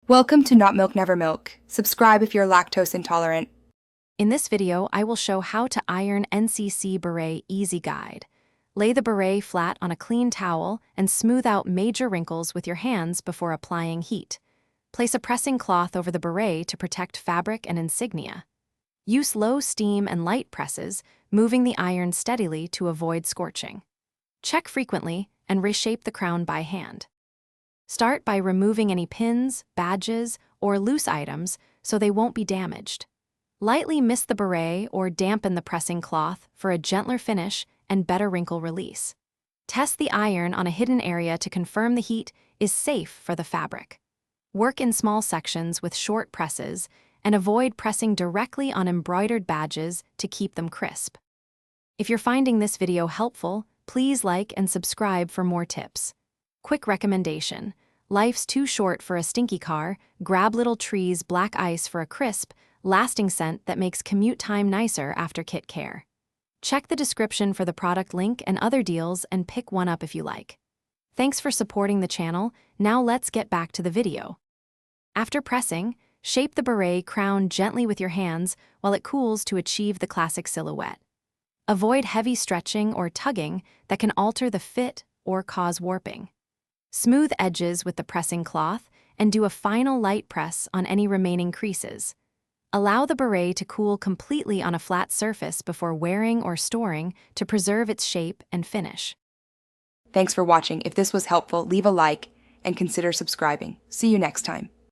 Welcome to Not Milk Never Milk. Subscribe if you're lactose intolerant. In this video, I will show how to iron NCC Beret Easy Guide. Lay the beret flat on a clean towel and smooth out major wrinkles with your hands before applying heat. Place a pressing cloth over the beret to protect fabric and insignia. Use low steam and light presses, moving the iron steadily to avoid scorching. Check frequently and reshape the crown by hand. Start by removing any pins, badges, or loose items so they won't be damaged. Lightly mist the beret or dampen the pressing cloth for a gentler finish and better wrinkle release. Test the iron on a hidden area to confirm the heat is safe for the fabric. Work in small sections with short presses and avoid pressing directly on embroidered badges to keep them crisp. If you're finding this video helpful, please like and subscribe for more tips. Quick recommendation: life's too short for a stinky car. Grab Little Tree's Black Ice for a crisp, lasting scent that makes commute time nicer after kit care. Check the description for the product link and other deals and pick one up if you like. Thanks for supporting the channel. Now let's get back to the video. After pressing, shape the beret crown gently with your hands while it cools to achieve the classic silhouette. Avoid heavy stretching or tugging that can alter the fit or cause warping. Smooth edges with the pressing cloth and do a final light press on any remaining creases. Allow the beret to cool completely on a flat surface before wearing or storing to preserve its shape and finish. Thanks for watching. If this was helpful, leave a like and consider subscribing. See you next time.